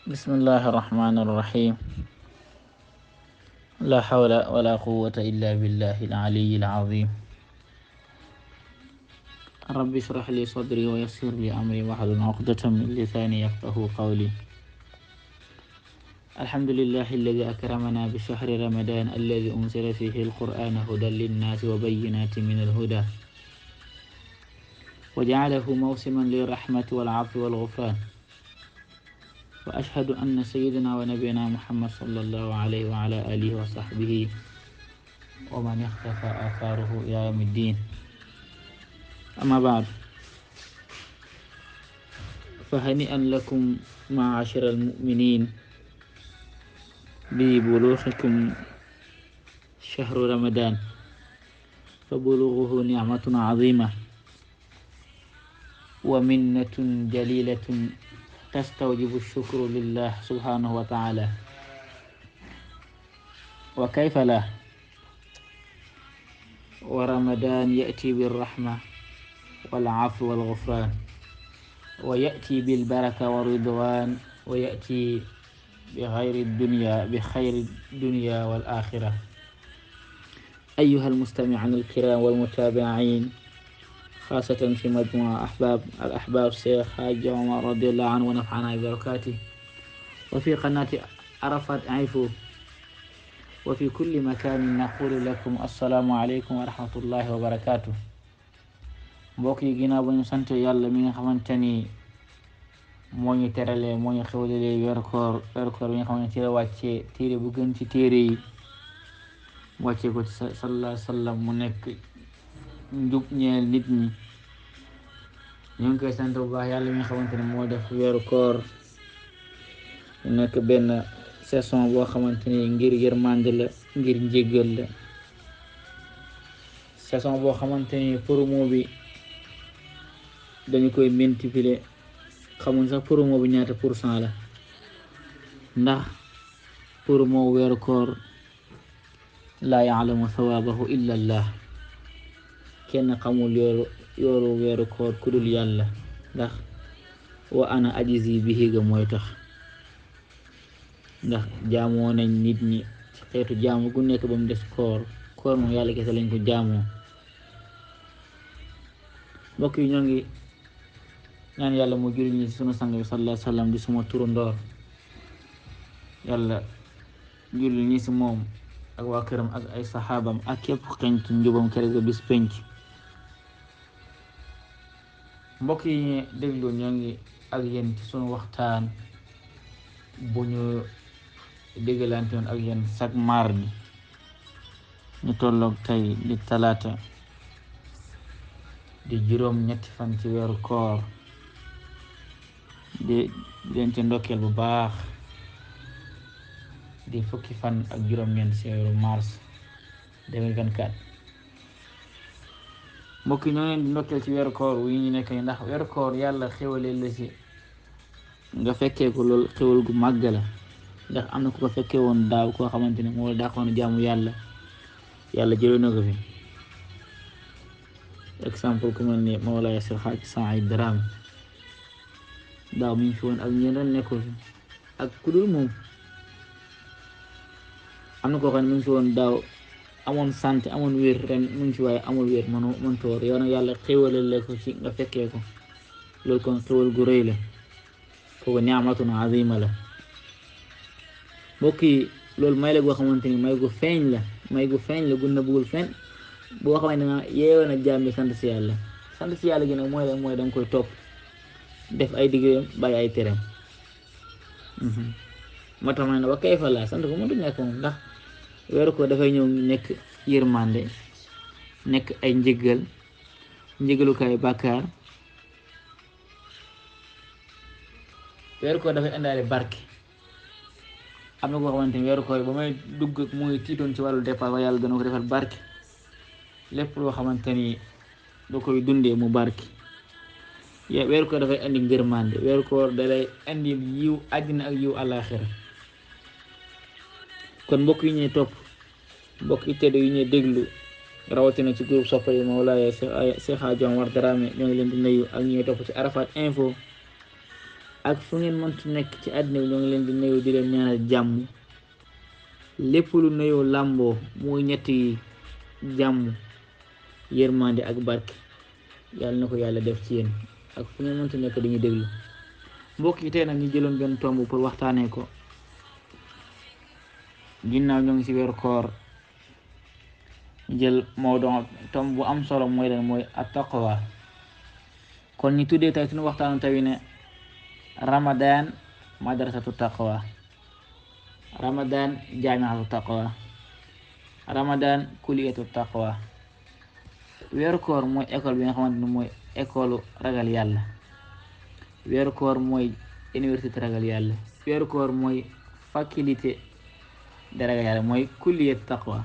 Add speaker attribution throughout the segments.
Speaker 1: بسم الله الرحمن الرحيم. لا حول ولا قوة إلا بالله العلي العظيم. رب اشرح لي صدري ويسر لي أمري واحلل عقدة من لساني يفقه قولي. الحمد لله الذي أكرمنا بشهر رمضان الذي أنزل فيه القرآن هدى للناس وبينات من الهدى، وجعله موسما للرحمة والعفو والغفران. وأشهد أن سيدنا ونبينا محمد صلى الله عليه وعلى آله وصحبه ومن اختفى آثاره إلى يوم الدين. أما بعد، فهنيئا لكم معاشر المؤمنين ببلوغكم شهر رمضان، فبلوغه نعمة عظيمة ومنة جليلة تستوجب الشكر لله سبحانه وتعالى. وكيف لا، ورمضان يأتي بالرحمة والعفو والغفران، ويأتي بالبركة والرضوان، ويأتي بخير الدنيا والآخرة. أيها المستمعين الكرام والمتابعين، خاصة في مجموعة الأحباب شيخ حاج عمر رضي الله عنه ونفعنا ببركاته، وفي قناة عرفات عيفو، وفي كل مكان نقول لكم السلام عليكم ورحمة الله وبركاته. mbokk yi ginnaaw ba ñu sant yàlla mi nga xamante ni moo ñu terale moo ñu xewlale weeru koor bi nga xam ne ci la wàccee téere bu gën ci téere yi, wàccee ko ci sallallahu alayhi wa sallam mu nekk njub ñeel nit ñi. ñu ngi koy sant bu baax yàlla mi nga xamante ne moo def weeru koor mu nekk benn saison boo xamante ni ngir yërmande la, ngir njéggal la, saison boo xamante ni promo bi dañu koy multiplier, xamuñ sax promo bi ñaata % la, ndax promo weeru koor laa yaalamu sawaabahu illa allah, kenn xamul yoolu weeru koor ku dul yàlla, ndax wa ana ajizi bihi ga mooy tax. ndax jaamoo nañ nit ñi ci xeetu jaamu gu nekk ba mu des koor moom yàlla kese lañ ko jaamoo. mbokk yi, ñoo ngi ñaan yàlla mu julli ñi ci sunu sang bi sallallahu alayhi wa sallam di suma turu ndoor, yàlla julli ñi ci moom ak waa këram ak ay saxaabam ak képp xeñ ci njubam kere ga bis penc. mbokk yi ñu déglu, ñoo ngi ak yéen ci sunu waxtaan bu ñu déggalante woon ak yéen chaque mardi, ñu tolloog tey di talaata di juróom ñetti fan ci weeru koor, di leen ci ndokkeel bu baax, di fukki fan ak juróom-ñeent ci weeru mars 2024. mbokk yi, ñoo leen di ndokkeel ci weeru koor wi ñu nekk ni, ndax weeru koor yàlla xéwalee la ci nga fekkee ko, loolu xéwal gu màgg la. ndax am na ku ko fekkee woon daaw koo xamante ne moo la dàqoon jaamu yàlla jëlee na ko fi. exemple ku mel ni Mawlaaya Seex Xaaj Saïd Dramé, daaw mi ngi fi woon ak ñeneen nekkul fi ak ku dul moom. am na koo xam ne mu ngi fi woon daaw, amoon santé amoon wér, ren mu ngi fi waaye amul wér, mënut woor. yow nag yàlla xéwalal la ko ci nga fekkee ko, loolu kon xéwal gu rëy la, kooku ni'matun azima la. mbokk yi, loolu may la goo xamante ni may gu feeñ la gu nëbbugul feeñ, boo xamante ne yeewoon a jaam bi sant si yàlla gi nag mooy danga koy topp, def ay digéem bàyyi ay tereem. moo tax ma ne wa kayfa laa sant ko mënut ñàkk moom, ndax weeru ko dafay ñëw nekk yërmande, nekk ay njëgalukaay bàkkaar. weeru ko dafay indaale barke. am na koo xamante ni weeru koor ba may dugg mu ngi tiitoon ci wàllu dépasse, waaye yàlla dana ko defal barke. lépp loo xamante ni da koy dundee mu barke. weeru koor dafay indi ngërmande, weeru koor dalay indi yiw àddina ak yiw àllaaxira. kon mbokk yi ñuy topp, mbokk yi tedd yi ñuy déglu, rawatina ci groupe soppe yi Mawlaaya Seex Xaaj Omar Dramé, ñoo ngi leen di nuyu ak ñuy topp ci Arafat info. ak fu ngeen mëntu nekk ci àddina bi ñoo ngi leen di nuyu di leen ñaanal jàmm. lépp lu nuyoo làmboo muy ñetti jàmm yërmande ak barke yàlla na ko yàlla def ci yéen ak fu ngeen mëntu nekk dañuy déglu. mbokk yi tey nag ñu jëloon benn tomb pour waxtaanee ko ginnaaw ñoo ngi ci weeru koor. ñu jël mawdu tomb bu am solo mooy leen mooy at-taqwa. kon ñu tuddee tey suñu waxtaanu tawi ne Ramadan madrasatu taqwa, Ramadan jaamiatu taqwa, Ramadan kuliyatu taqwa. weeru koor mooy école bi nga xamante ne mooy école ragal yàlla. weeru koor mooy université ragal yàlla. weeru koor mooy faculté de ragal yàlla, mooy kuliyatu taqwa.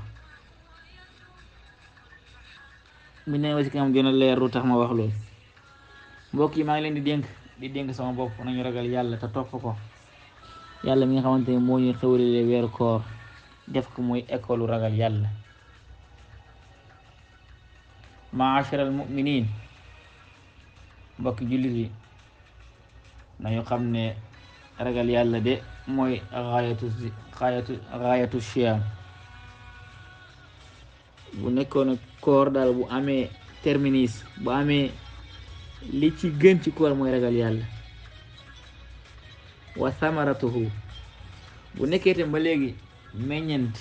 Speaker 1: mu ne wasi kam gën a leer lu tax ma wax loolu. mbokk yi maa ngi leen di dénk sama bopp nañu ragal yàlla te topp ko. yàlla mi nga xamante ne moo ñuy xewlale weeru koor def ko muy école ragal yàlla. maachara al muminin, mbokki jullit yi nañu xam ne ragal yàlla de mooy gaayatu siyam. bu nekkoon koor daal bu amee terminus, bu amee li ci gën ci koor mooy ragal yàlla. wa samaratuhu, bu nekkee tam ba léegi meññent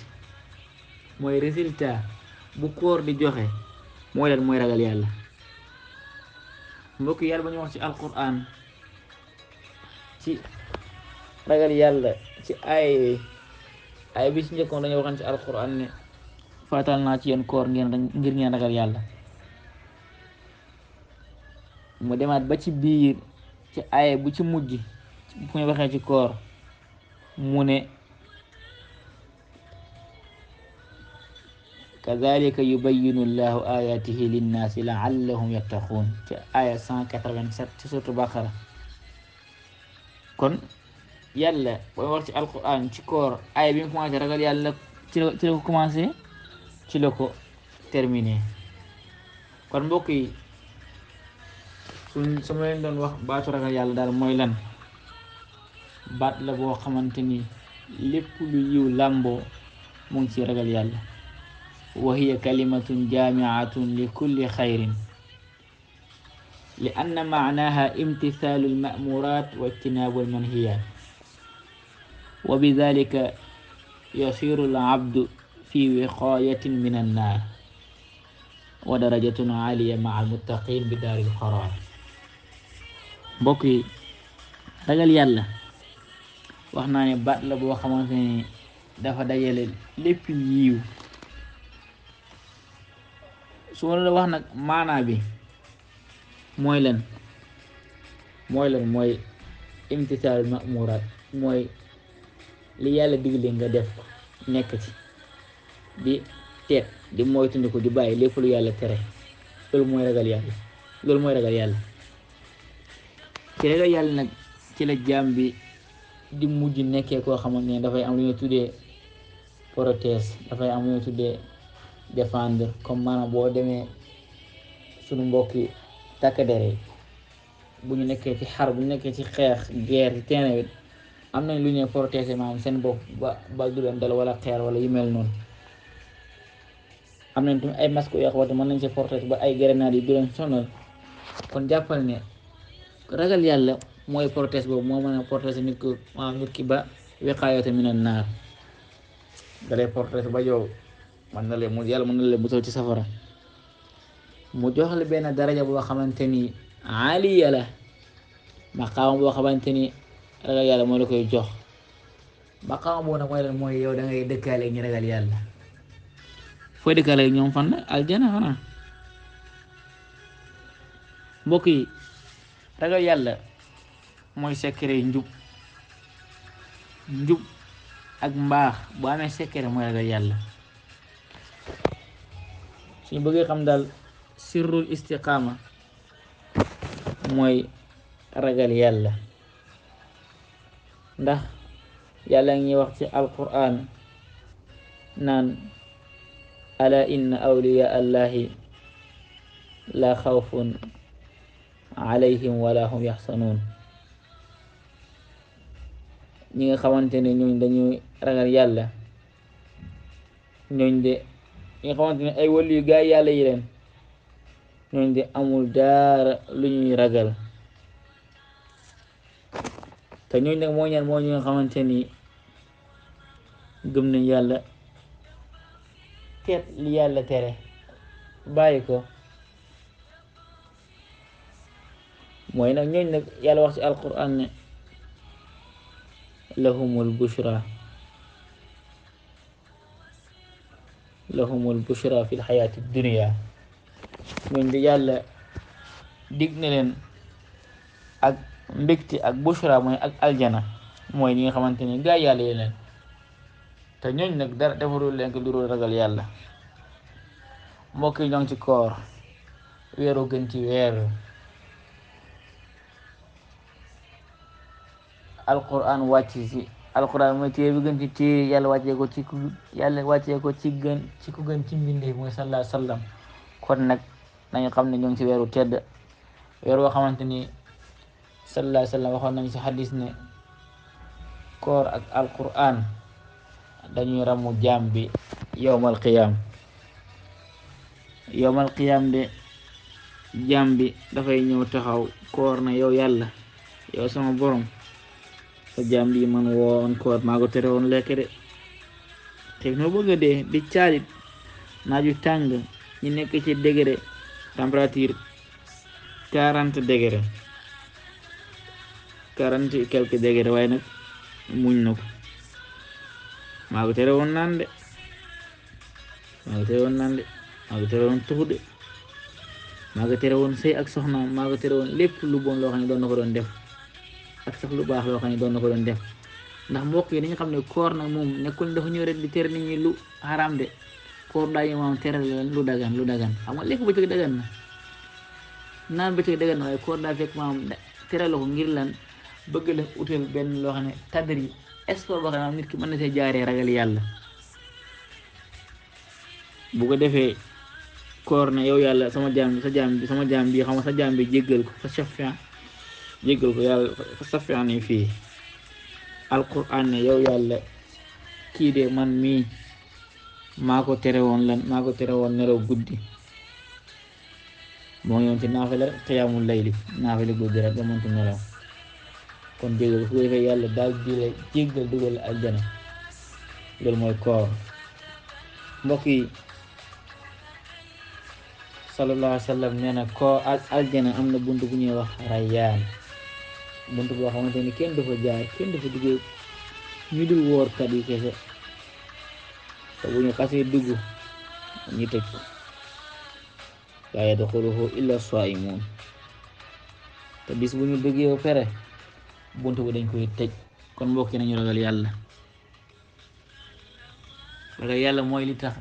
Speaker 1: mooy résultat bu koor di joxe mooy lan mooy ragal yàlla. mbokk yàlla ba ñu wax ci alquran ci ragal yàlla ci ay bi ci njëkkoon dañu waxoon ci alquran ne faatal naa ci yéen koor ngir ngeen ragal yàlla. mu demaat ba ci biir ci aaya bu ci mujj fu ñu waxee ci koor mu ne kazalika yubayyinu llahu ayatihi linnaasi laallahum yattaquun ci aaya 187 ci suratu Baqara. kon yàlla booy wax ci alquran ci koor aaya bi mu commencé ragal yàlla ci la ko commencé ci la ko terminé. kon mbokk yi su ma leen doon wax baatu ragal yàlla daal mooy lan, baat la boo xamante ni lépp lu yiw làmboo mu ngi ci ragal yàlla. wa hiya kalimatun jaamiatun li kulli xayrin li anna maanaha imtisaalu almamurat wa ijtinaabu almanhiyat wa bidalika yasiru alabdu fi wiqayatin min annaar wa darajatun aaliya maa almuttaqin bi daari alqaraar. mbokk yi ragal yàlla wax naa ne baat la boo xamante ni dafa dajale lépp yiw. su ma la wax nag maanaa bi mooy lan mooy imtisaalul ma'muraat, mooy li yàlla digle nga def ko nekk ci, di teet di moytandiku di bàyyi lépp lu yàlla tere. loolu mooy ragal yàlla. ci ragal yàlla nag ci la jaam bi di mujj nekkee koo xamante ne dafay am lu ñu tuddee protège, dafay am lu ñu tuddee défendre. comme maanaam boo demee suñu mbokki takk der bu ñu nekkee ci xar, bu ñu nekkee ci xeex guerre ci terrain bi am nañ lu ñuy protéger maanaam seen bopp ba du leen dal wala xeer wala yu mel noonu. am nañ tamit ay masque yoo xamante mën nañ ci protéger ba ay grenades yi du leen sonal. kon jàppal ne ragal yàlla mooy protège boobu moo mën a protéger nit ki ba wiqaayata minan naar, dalay protéger ba yow yàlla mën na leen musal ci safara. mu jox la benn daraja boo xamante ni aaliya la, maqaama boo xamante ni ragal yàlla moo la koy jox. maqaama boobu nag mooy lan, mooy yow da ngay dëkkaale ak ñi ragal yàlla. fooy dëkkaale ak ñoom fan la? aljana xanaa. mbokk yi ragal yàlla mooy secret njub ak mbaax. bu amee secret mooy ragal yàlla. suñu bëggee xam daal sirrul istiqaama mooy ragal yàlla. ndax yàlla ngi wax ci alquran naan ala inna awliya allahi la xawfun alayhim wala hum yaxsanuun. ñi nga xamante ne ñooñ dañuy ragal yàlla ñooñ de ñi nga xamante ne ay wàllu yu gaay yàlla yi leen ñooñ de amul dara lu ñuy ragal te ñooñ nag moo ñaan moo ñi nga xamante ni gëm nañ yàlla teet li yàlla tere bàyyi ko mooy nag ñooñ nag yàlla wax ci alquran ne lahumul bushra lahumul bushra fi lxayaati dunia ñooñ de yàlla dig na leen ak mbégte ak bushra mooy ak aljana mooy ñi nga xamante ni gaa yàlla yi leen te ñooñ nag dara defarul leen ko lu dul ragal yàlla. mbokk yi ñoo ngi ci koor weeru gën ci weer alquran wàcc ci alquran mooy téere bi gën ci téere yàlla wàccee ko ci yàlla wàccee ko ci gën ci ku gën ci mbindee mooy sallallahu alayhi wa sallam kon nag nañu xam ne ñoo ngi ci weeru tedd weer woo xamante ni sallallahu alayhi wa sallam waxoon nañu ci xadis ne koor ak alquran dañuy ramu jaam bi yowmal qiyam de jaam bi dafay ñëw taxaw koor na yow yàlla yow sama borom sa jaam bi man woon koor maa ko tere woon lekk de te noo bëgg a dee di caalit naaju tàng ñu nekk ci degré température 40 degré 40 et quelques degré waaye nag muñ na ko maa ko tere woon naan de maa ko tere woon tuxu de maa ko tere woon sëy ak soxnaam maa ko tere woon lépp lu bon loo xam ne doon na ko doon def ak sax lu baax loo xam ne doon na ko doon def ndax mbokk yi dañu xam ne koor nag moom nekkul dafa ñëw rek di tere nit ñi lu xaraam de koor daa ñu maam tere leen lu dagan xam nga lekk bëccëg dagan na naan bëccëg dagan na waaye koor daa fekk maam tere la ko ngir lan bëgg la utal benn loo xam ne tadri sport boo xam ne nit ki mën na see jaaree ragal yàlla bu ko defee koor ne yow yàlla sama jaam bi sama jaam bi xam nga sa jaam bi jéggal ko fa safian jéggal ko yàlla fa safian yi fii alquran ne yow yàlla kii de man mii maa ko tere woon nelaw guddi moo ngi woon ci naafila xiyaamul layli naafila guddi rek ba mëntu nelaw kon jéggal ko su ko defee yàlla daal di la jéggal dugal la aljana loolu mooy koor mbokk yi sallallahu alayhi wa sallam nee na ko aljana am na bunt bu ñuy wax rayyaan bunt boo xamante ni kenn dafa jaar kenn dafa duggee ñu dul woorkat yi kese te bu ñu xasee dugg ñu tëj ko laa yadxuluhu illa saimun te bis bu ñu duggee ba pare bunt bu dañ koy tëj kon mbokk nañu ragal yàlla mooy li tax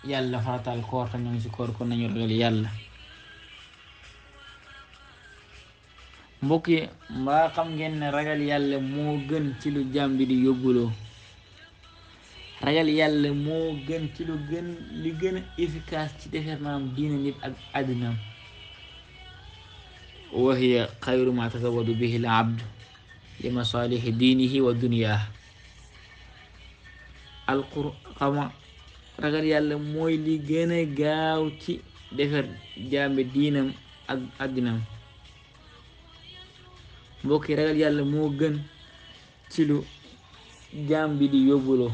Speaker 1: yàlla farataal koor te ñoo ngi ci koor kon nañu ragal yàlla mbokk yi mbaa xam ngeen ne ragal yàlla moo gën ci lu jaam bi di yóbbuloo ragal yàlla moo gën ci lu gën li gën a efficace ci defar naam diina nit ak àddinaam wa hiya xayru ma tasawwadu bihi al abdu li masalihi diinihi wa duniyah alqur'an ragal yàlla mooy li gën a gaaw ci defar jaambe diinam ak àddinam mbokki ragal yàlla moo gën ci lu jaam bi di yóbbuloo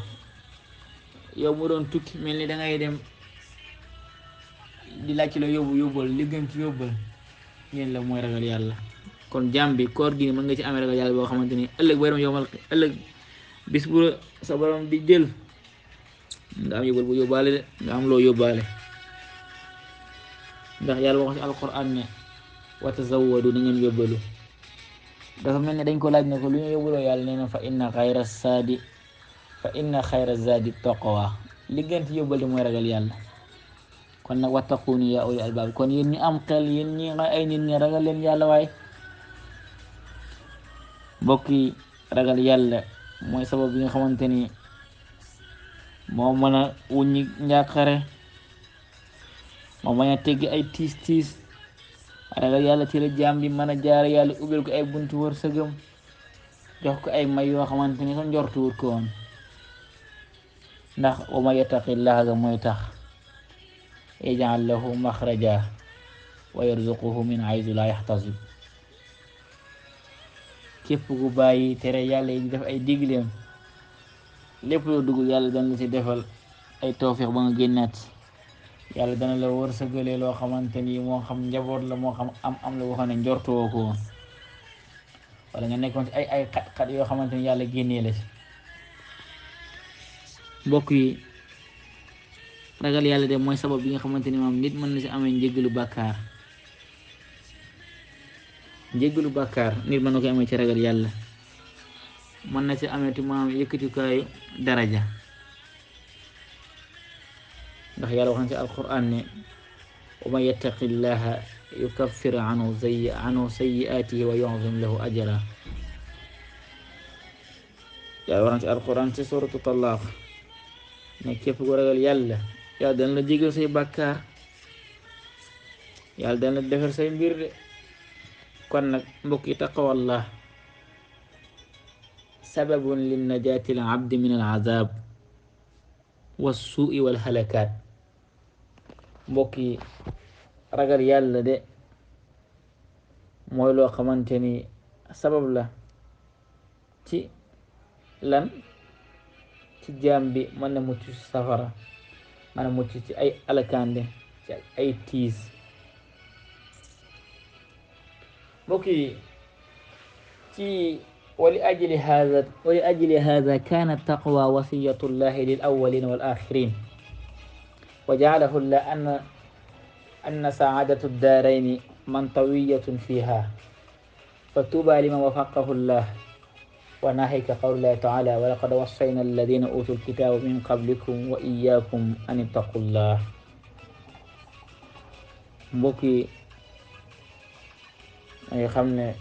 Speaker 1: yow mu doon tukki mel ni dangay dem di laaj ci la yóbbal li gën ci yóbbal ñeen la mooy ragal yàlla kon jaam bi koor gi mën nga ci amee ragal yàlla boo xamante ni ëllëg bis bu sa borom di jël nga am yóbbal bu yóbbaale de nga am loo yóbbaale ndax yàlla wax ci alquran ne wa tazawwadu na ngeen yóbbalu dafa mel ne dañ ko laaj ne ko lu ñu yóbbuloo yàlla nee na fa inna xayra zadi taqwa li gën ci yóbbal di mooy ragal yàlla kon nag wattaquni ya ulil albab kon yéen ñi am xel yéen ñi nga ay nit ñi ragal leen yàlla waaye mbokk yi ragal yàlla mooy sabab bi nga xamante ni moo mën a wuññi njàqare moo mën a teggi ay tiis ragal yàlla ci la jaam bi mën a jaar yàlla ubbil ko ay buntu wërsëgam jox ko ay may yoo xamante ni sax njortuwut ko woon ndax wa man yattaqillaha ga mooy tax yaj'al lahu maxraja wa yarzuquhu min haysu la yaxtasib képp ku bàyyi tere yàlla yi di def ay digleem lépp loo dugg yàlla dana la ci defal ay tawfiq ba nga génnaat yàlla dana la wërsëgalee loo xamante ni moo xam njaboot la moo xam am la boo xam ne njortuwoo ko woon wala nga nekkoon ci ay xat-xat yoo xamante ni yàlla génnee la ci mbokk yi ragal yàlla de mooy sabab bi nga xamante ni moom nit mën na ci amee njéggalu bàkkaar njéggalu bàkkaar nit mën na ko amee ci ragal yàlla mën na ci amee ti maanaam yëkkatikaayu daraja ndax yàlla wax na ci alquran ne wa man yattaqillaha yukaffir anhu sayyi'atihi wa yu'zim lahu ajra yàlla wax na ci alquran ci suratu Talaaq ne képp ku ragal yàlla yàlla dana la jégal say bàkkaar yàlla dana la defar say mbir de kon nag mbokk yi taqwallah sababun lin najaati al abdi min al azab wa suui wal halakaat mbokk yi ragal yàlla de mooy loo xamante ni sabab la ci lan ci jaam bi mën na mucc ci safara mën na mucc ci ay alakande ci ay tiis mbokk yi ci ولأجل هذا كان التقوى وصية الله للأولين والآخرين وجعله الله أن سعادة الدارين منطوية فيها فطوبى لمن وفقه الله وناهيك قول الله تعالى ولقد وصينا الذين أوتوا الكتاب من قبلكم وإياكم أن اتقوا الله mbokki ay xam ne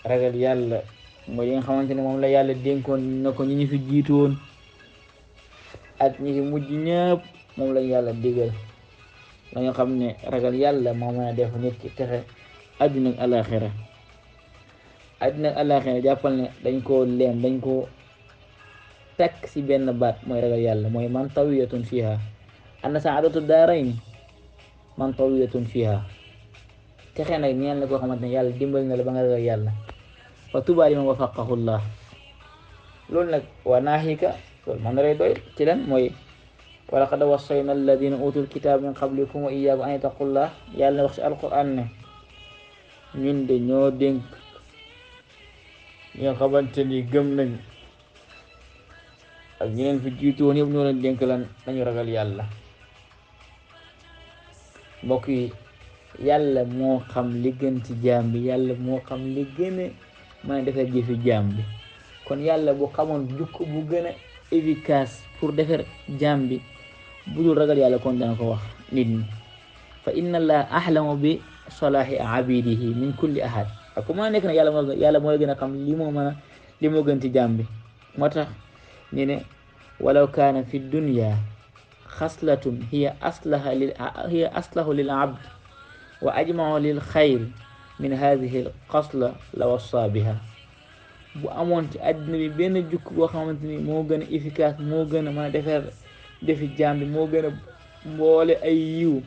Speaker 1: ragal yàlla mooy li nga xamante ne moom la yàlla dénkoon na ko ñi ñu fi jiitu woon ak ñi fi mujj ñëpp moom lañ yàlla digal la nga xam ne ragal yàlla moo mën a def nit ki texe àddina ak alaxira àddina ak alaxira jàppal ne dañ koo leem dañ koo takk ci benn baat mooy ragal yàlla mooy man tawiyatun fiha anna saadatu daarayni man tawiyatun fiha texe nag ñeen la koo xamante ne yàlla dimbal na la ba nga ragal yàlla fa tuubaa liman wafaqahu llah loolu nag waa naahika loolu man rey doy ci lan mooy wa laqad wassayna alladina utul kitab min qablikum wa iyyakum an ittaqullah yàlla na wax ci alquran ne ñun de ñoo dénk ñi nga xamante ni gëm nañ ak ñi leen fi jiitu woon yëpp ñoo leen dénk lan nañu ragal yàlla mbokk yi yàlla moo xam li gën ci jaam bi yàlla moo xam li gën a mën a defar jëfi jaam bi kon yàlla bu xamoon jukk bu gën a efficace pour defar jaam bi bu dul ragal yàlla kon dana ko wax nit ñi fa inna allaha ahlamu bi salaahi abidihi min kulli ahad ak ku ma nekk na yàlla moo la gën a xam li moo gën ci jaam bi moo tax ñu ne walaw kaana fi dunya xaslatun hiya aslahu lil abd wa ajmau lil xayr min hadihi al xasla la wassa biha bu amoon ci àddina bi benn jukk boo xamante ni moo gën a efficace moo gën a mën a defar defi jaam bi moo gën a mboole ay yiw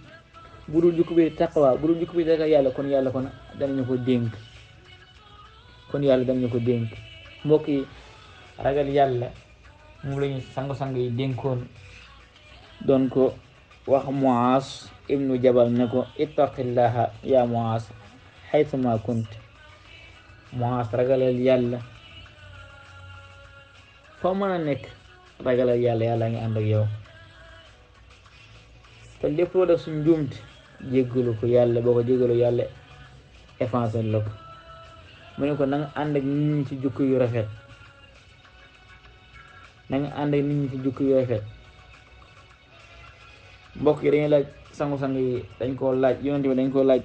Speaker 1: bu dul jukk bi taqwa bu dul jukk bi ragal yàlla kon yàlla kon danañu ko dénk mbokk yi ragal yàlla moom la ñu sango-sang yi dénkoon doon ko wax Muaaz ibnu Jabal ne ko ittaqillaha ya Muaaz haythuma kunt Muaaz ragalal yàlla foo mën a nekk ragalal yàlla yàlla ngi ànd ak yow te lépp loo def suñ njuumte jéggalu ko yàlla boo ko jéggalu yàlla effacé la ko mu ne ko na nga ànd ak nit ñi ci jukki yu rafet na nga ànd ak nit ñi ci jukki yu rafet mbokk yi dañuy laaj sangu-sang yi dañ koo laaj yonent bi dañ koo laaj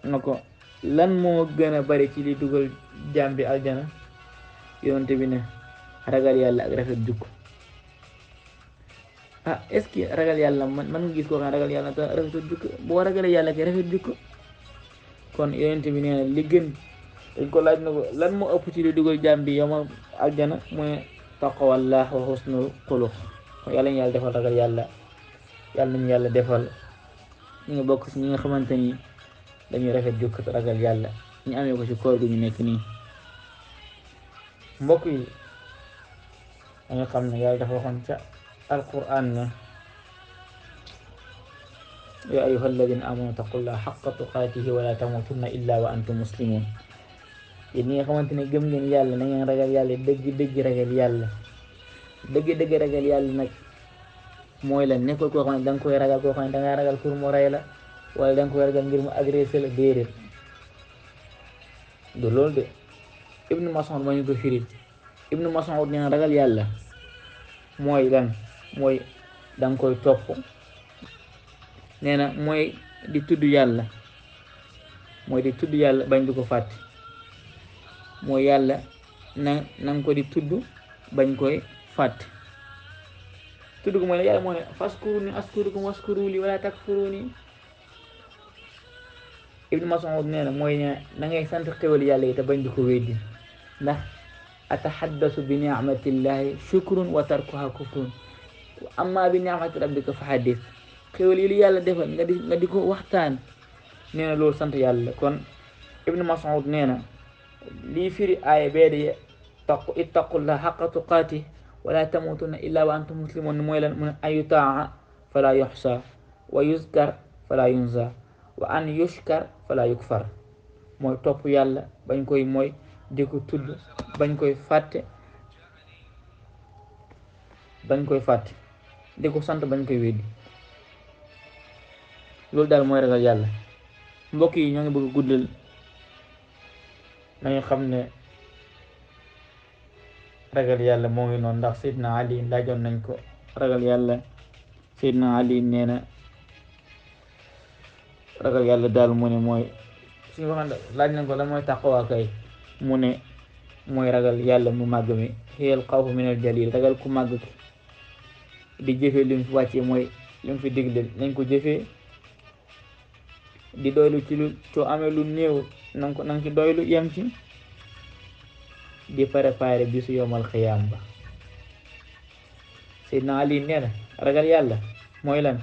Speaker 1: na ko lan moo gën a bari ci li dugal jaam bi aljana yonent bi ne ragal yàlla ak rafet jukk est-ce que ragal yàlla man nga gis koo xam ne ragal yàlla te rafet jukk boo ragalee yàlla ke rafet jukk kon yonent bi nee na li gën dañ ko laaj na ko lan moo ëpp ci li dugal jaam bi yomal aljana mu ne taqwallah wa husnul xuluq yàlla ñu yàlla defal ragal yàlla yàlla nañu yàlla defal ñu ngi bokk ci ñi nga xamante ni dañuy rafet jukkat ragal yàlla ñu amee ko ci koor gu ñu nekk nii mbokk yi dañu xam ne yàlla dafa waxoon ca alquran ne ya ayuha alladina amanu taqullaha xaqa tuqaatihi wala tamutunna illa wa antum muslimun yéen ñi nga xamante ne gëm ngeen yàlla na ngeen ragal yàlla dëgg ragal yàlla dëgg ragal yàlla nag mooy la nekkul koo xam ne da nga koy ragal koo xam ne da ngaa ragal pour mu rey la wala da nga koy ragal ngir mu agressé la déedéet du loolu de Ibnu Mas'ud moo ñu ko firil Ibnu Mas'ud nee na ragal yàlla mooy lan mooy da nga koy topp nee na mooy di tudd yàlla bañ di ko fàtte mooy yàlla na nga ko di tudd bañ koy fàtte tudd ko mooy la yàlla moo ne faskuruni askurukum waskuru li wala takfuruni Ibnu Mas'ud nee na mooy ne na ngay sant xéwal yàlla yi te bañ di ko weddi ndax atahaddasu bi ni'matillahi shukrun wa tarkuha kufrun amma bi ni'mati rabbika fa haddis xéwal yi li yàlla defal nga di ko waxtaan nee na loolu sant yàlla kon Ibnu Mas'ud nee na lii firi aaya bee di ittaqullaha haqqa tuqaati wala tamutunna illa wa antum muslimun mooy lan mu ne an yutaa fala yuxsa wa yuzkar fala yunsa wa an yushkar fala yukfar mooy topp yàlla bañ koy mooy di ko tudd bañ koy fàtte di ko sant bañ koy weddi loolu daal mooy ragal yàlla mbokk yi ñoo ngi bëgg a guddal nañu xam ne ragal yàlla moo ngi noonu ndax Seydina Ali laajoon nañ ko ragal yàlla Seydina Ali nee na ragal yàlla daal mu ne mooy suñu waxande laaj nañ ko la mooy taqwa kay mu ne mooy ragal yàlla mu màgg mi xiyal xawfu min al jalil ragal ku màgg ki di jëfee li mu fi wàccee mooy li mu fi digle nañ ko jëfee di doylu ci lu soo amee lu néew nanga ci doylu yem ci di préparé bisu yomal xiyaam ba Seydina Ali nee na ragal yàlla mooy lan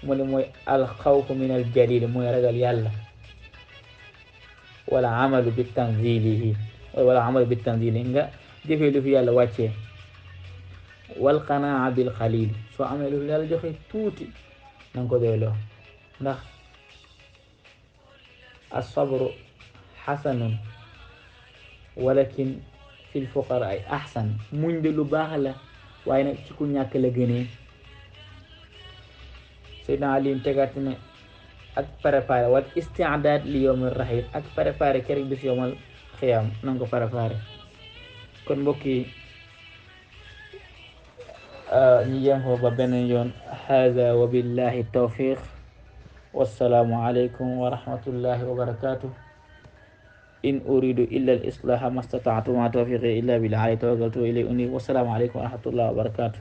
Speaker 1: mu ne mooy alxawfu min al jalil mooy ragal yàlla wala amalu bi tanzilihi nga jëfee lu fi yàlla wàccee wal qanaa bil xalil soo amee lu fi yàlla joxe tuuti nanga ko doyloo ndax asabru xasanun walakin fil fuqara ay ahsan muñ de lu baax la waaye nag ci ku ñàkk la gënee Seydina Ali tegaat ne ak préparé wal isti'daad li yawmil rahiil ak préparé keroog bis yawmal xiyaam nanga ko préparé kon mbokk yi ñu yem foofu ba beneen yoon haaza wa billahi tawfiq wassalaamu aleykum wa rahmatullahi wa barakatuh in uridu illa al islaha ma stata'tu ma tawfiqi illa billah alayhi tawakkaltu wa ilayhi unib wassalaamu aleykum wa rahmatullahi wa barakatuh